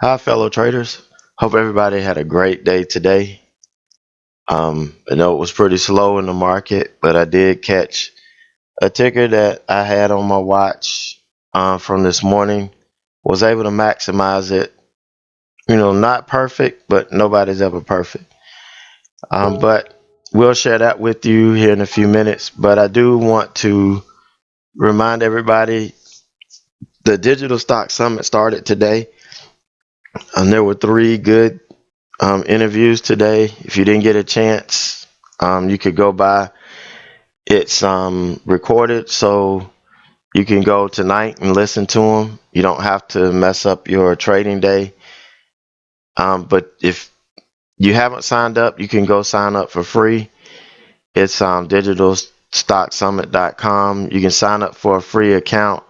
Hi, fellow traders. Hope everybody had a great day today. I know it was pretty slow in the market, but I did catch a ticker that I had on my watch from this morning. Was able to maximize it. Not perfect, but nobody's ever perfect. But we'll share that with you here in a few minutes. But I do want to remind everybody the Digital Stock Summit started today. There were three good interviews today. If you didn't get a chance, you could go by. It's recorded, so you can go tonight and listen to them. You don't have to mess up your trading day. But if you haven't signed up, you can go sign up for free. It's digitalstocksummit.com. You can sign up for a free account,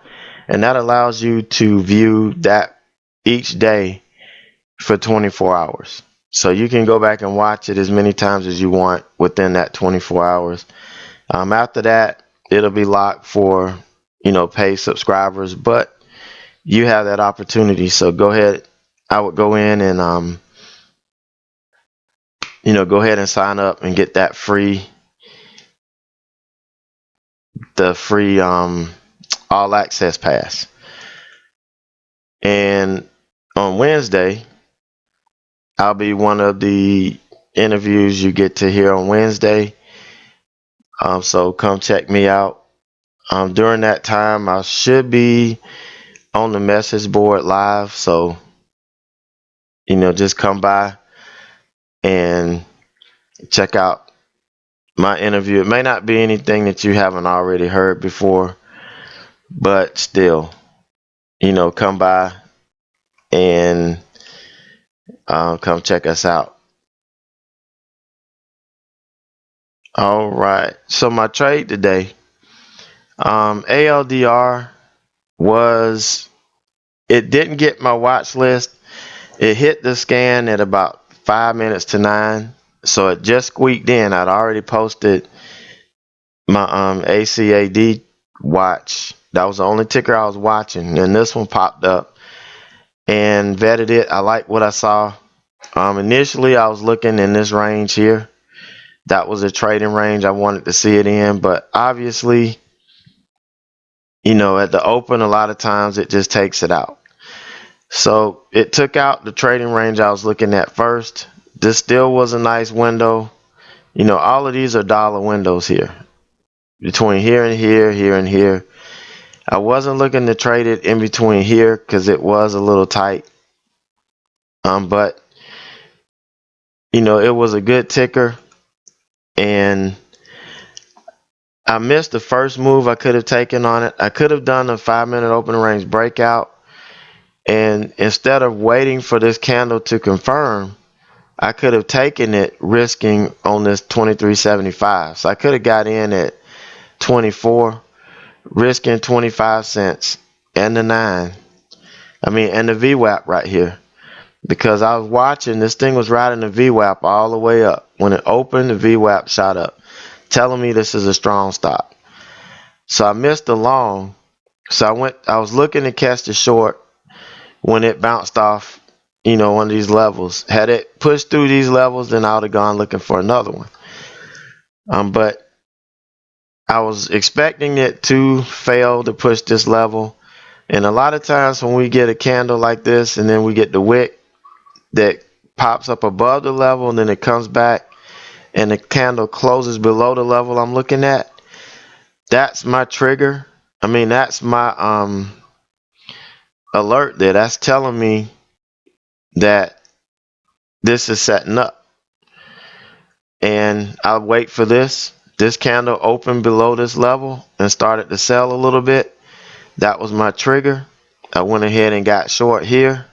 and that allows you to view that each day for 24 hours. So you can go back and watch it as many times as you want within that 24 hours. After that, it'll be locked for, paid subscribers, but you have that opportunity. So go ahead. I would go in and, go ahead and sign up and get that the free, all access pass. And on Wednesday, I'll be one of the interviews you get to hear on Wednesday. So come check me out. During that time, I should be on the message board live. So, just come by and check out my interview. It may not be anything that you haven't already heard before, but still, come by and come check us out. All right. So my trade today, ALDR it didn't get my watch list. It hit the scan at about 5 minutes to 9. So it just squeaked in. I'd already posted my ACAD watch. That was the only ticker I was watching, and this one popped up and vetted it. I like what I saw. Initially, I was looking in this range here. That was a trading range I wanted to see it in, but obviously, at the open, a lot of times it just takes it out. So it took out the trading range I was looking at first. This still was a nice window. All of these are dollar windows here. Between here and here, here and here. I wasn't looking to trade it in between here because it was a little tight. But it was a good ticker, and I missed the first move I could have taken on it. I could have done a 5-minute open range breakout, and instead of waiting for this candle to confirm, I could have taken it risking on this 23.75. So I could have got in at 24, risking 25 cents and the 9. And the VWAP right here. Because I was watching, this thing was riding the VWAP all the way up. When it opened, the VWAP shot up, telling me this is a strong stop. So I missed the long. So I was looking to catch the short when it bounced off, one of these levels. Had it pushed through these levels, then I would have gone looking for another one. But I was expecting it to fail to push this level. And a lot of times when we get a candle like this and then we get the wick that pops up above the level and then it comes back and the candle closes below the level I'm looking at, that's my trigger. That's my alert there. That's telling me that this is setting up. And I'll wait for this candle opened below this level and started to sell a little bit. That was my trigger. I went ahead and got short here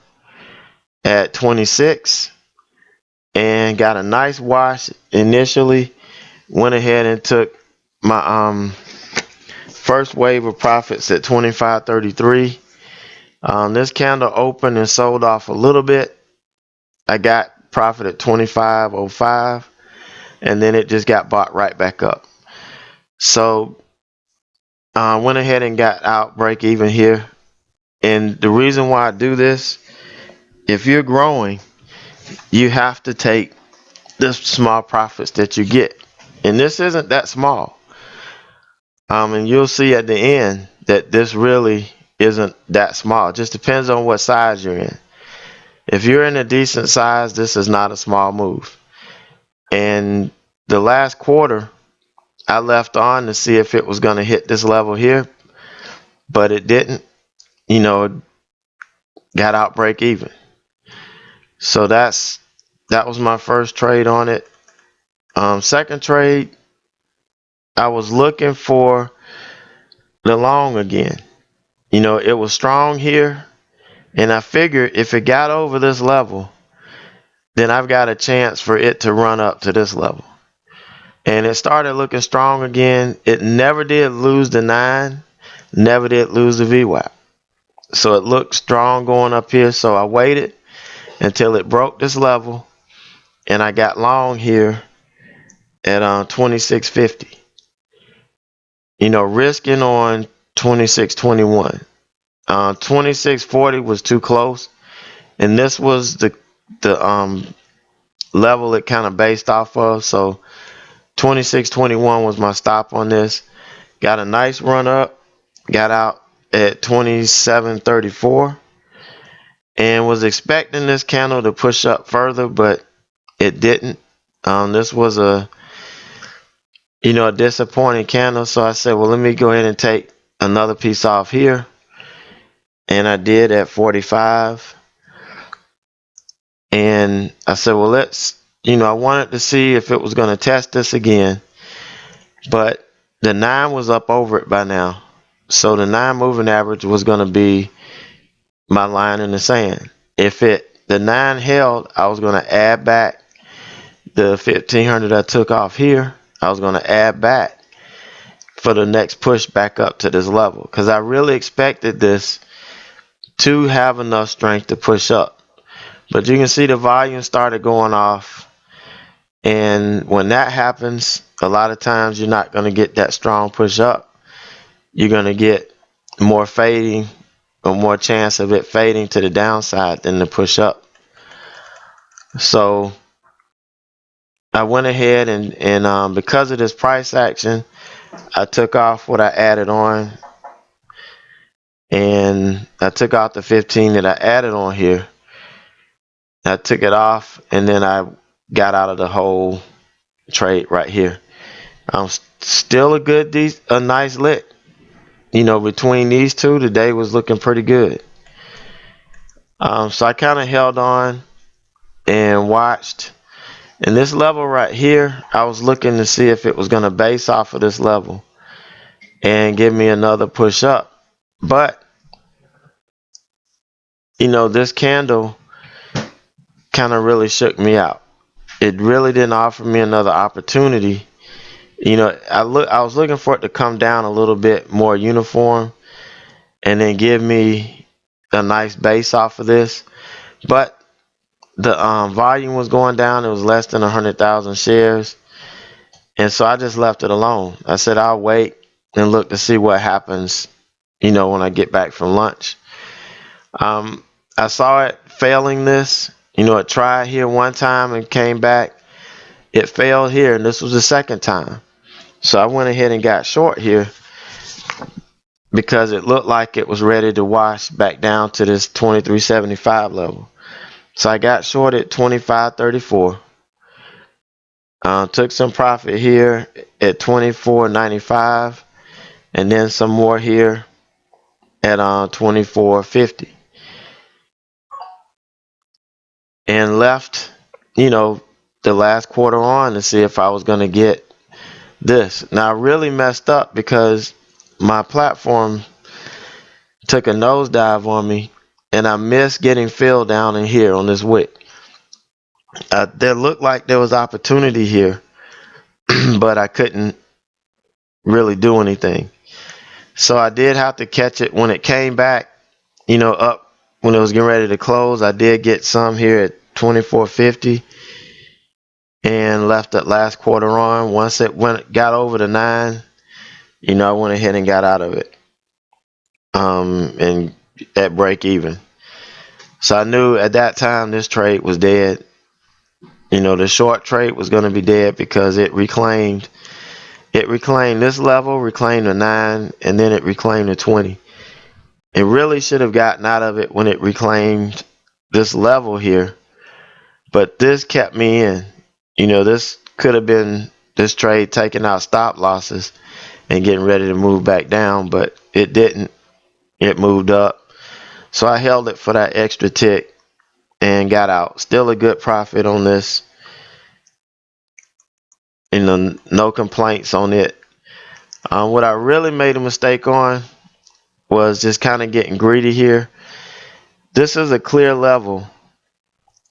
at 26 and got a nice wash initially. Went ahead and took my first wave of profits at 25.33. This candle opened and sold off a little bit. I got profit at 25.05, and then it just got bought right back up. So went ahead and got out break even here. And the reason why I do this if you're growing, you have to take the small profits that you get. And this isn't that small. And you'll see at the end that this really isn't that small. It just depends on what size you're in. If you're in a decent size, this is not a small move. And the last quarter, I left on to see if it was going to hit this level here, but it didn't. It got out break even. So that was my first trade on it. Second trade, I was looking for the long again. It was strong here, and I figured if it got over this level, then I've got a chance for it to run up to this level. And it started looking strong again. It never did lose the 9, never did lose the VWAP. So it looked strong going up here, so I waited until it broke this level, and I got long here at 26.50. Risking on 26.21. 26.40 was too close, and this was the level it kind of based off of. So 26.21 was my stop on this. Got a nice run up, got out at 27.34, and was expecting this candle to push up further, but it didn't. This was a disappointing candle, so I said, well, let me go ahead and take another piece off here, and I did at 45. And I said, well, I wanted to see if it was going to test this again, but the 9 was up over it by now. So the 9 moving average was going to be my line in the sand. If the 9 held, I was going to add back the 1,500 I took off here. I was going to add back for the next push back up to this level, because I really expected this to have enough strength to push up. But you can see the volume started going off, and when that happens, a lot of times you're not going to get that strong push up. You're going to get more fading, or more chance of it fading to the downside than the push up. So I went ahead and because of this price action, I took off what I added on, and I took out the 15 that I added on here. I took it off, and then I got out of the whole trade right here. Still a nice lit. Between these two, the day was looking pretty good. So I kind of held on and watched. And this level right here, I was looking to see if it was going to base off of this level and give me another push up. But, this candle kind of really shook me out. It really didn't offer me another opportunity. I was looking for it to come down a little bit more uniform and then give me a nice base off of this. But the volume was going down. It was less than 100,000 shares. And so I just left it alone. I said I'll wait and look to see what happens, when I get back from lunch. I saw it failing this. It tried here one time and came back. It failed here, and this was the second time. So I went ahead and got short here because it looked like it was ready to wash back down to this 23.75 level. So I got short at 25.34. Took some profit here at 24.95, and then some more here at 24.50. And left, the last quarter on to see if I was going to get this. Now I really messed up because my platform took a nosedive on me, and I missed getting filled down in here on this wick. There looked like there was opportunity here, but I couldn't really do anything. So I did have to catch it when it came back, up when it was getting ready to close. I did get some here at 24.50 and left that last quarter on. Once it got over the 9, I went ahead and got out of it and at break even. So I knew at that time this trade was dead. The short trade was going to be dead because it reclaimed this level, reclaimed the 9, and then it reclaimed the 20. It really should have gotten out of it when it reclaimed this level here, but this kept me in. This could have been this trade taking out stop losses and getting ready to move back down, but it didn't. It moved up. So I held it for that extra tick and got out. Still a good profit on this. No complaints on it. What I really made a mistake on was just kind of getting greedy here. This is a clear level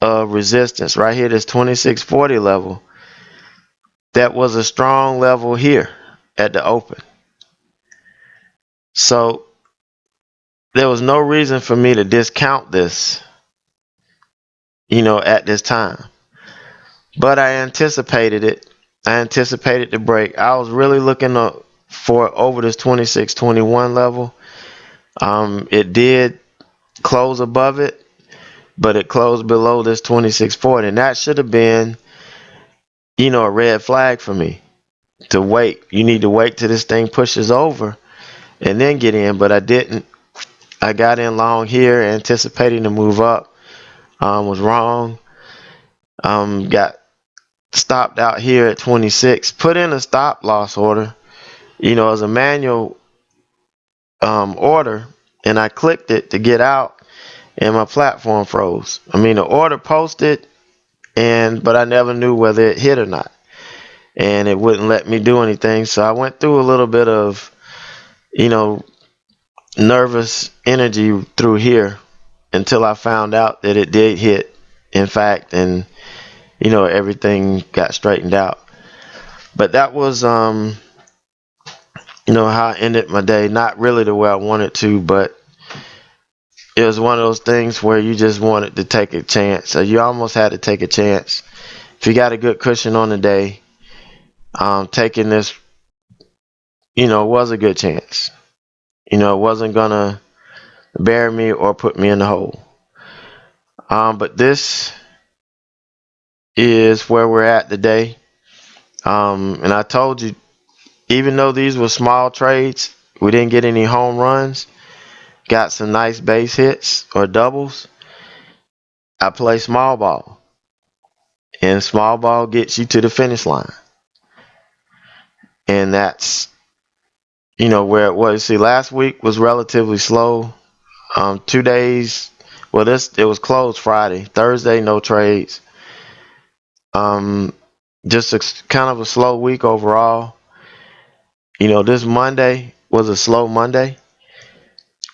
of resistance right here, this 2640 level. That was a strong level here at the open. So there was no reason for me to discount this, at this time. But I anticipated it. I anticipated the break. I was really looking for over this 2621 level. It did close above it, but it closed below this 2640, and that should have been, a red flag for me to wait. You need to wait till this thing pushes over and then get in, but I didn't. I got in long here, anticipating to move up. Was wrong. Got stopped out here at 26. Put in a stop loss order, as a manual order, and I clicked it to get out, and my platform froze. The order posted, but I never knew whether it hit or not, and it wouldn't let me do anything. So I went through a little bit of, nervous energy through here until I found out that it did hit, in fact, and everything got straightened out. But that was how I ended my day. Not really the way I wanted to, but it was one of those things where you just wanted to take a chance. So you almost had to take a chance. If you got a good cushion on the day, taking this, was a good chance. It wasn't gonna bury me or put me in the hole. But this is where we're at today. And I told you, even though these were small trades, we didn't get any home runs. Got some nice base hits or doubles. I play small ball, and small ball gets you to the finish line. And that's, where it was. See, last week was relatively slow. 2 days. Well, it was closed Friday. Thursday, no trades. Just kind of a slow week overall. This Monday was a slow Monday.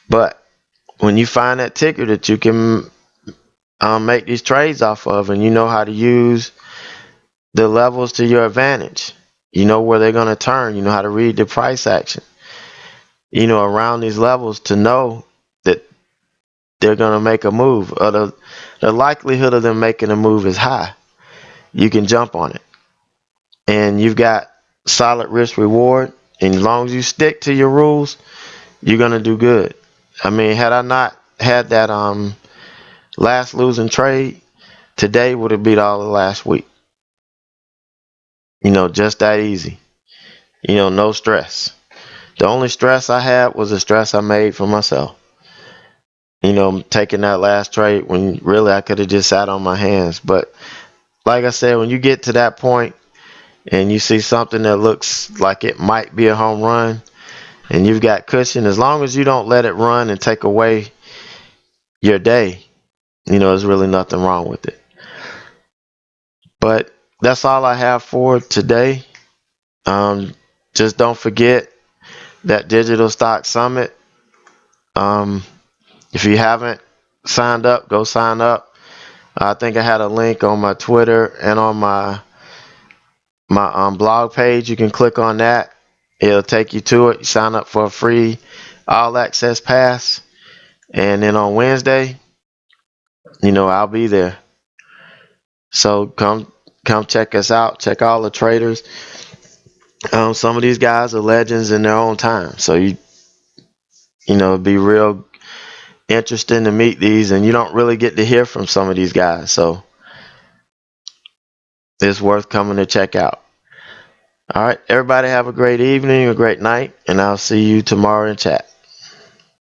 But when you find that ticker that you can make these trades off of, and you know how to use the levels to your advantage, you know where they're going to turn, you know how to read the price action, around these levels to know that they're going to make a move, or the likelihood of them making a move is high. You can jump on it, and you've got solid risk reward, and as long as you stick to your rules, you're going to do good. Had I not had that last losing trade, today would have beat all of last week. Just that easy. No stress. The only stress I had was the stress I made for myself. Taking that last trade when really I could have just sat on my hands. But like I said, when you get to that point and you see something that looks like it might be a home run and you've got cushion, as long as you don't let it run and take away your day, there's really nothing wrong with it. But that's all I have for today. Just don't forget that Digital Stock Summit. If you haven't signed up, go sign up. I think I had a link on my Twitter and on my blog page. You can click on that. It'll take you to it. You sign up for a free all access pass. And then on Wednesday, I'll be there. So come check us out. Check all the traders. Some of these guys are legends in their own time. So it'd be real interesting to meet these, and you don't really get to hear from some of these guys, so it's worth coming to check out. All right, everybody have a great evening, a great night, and I'll see you tomorrow in chat.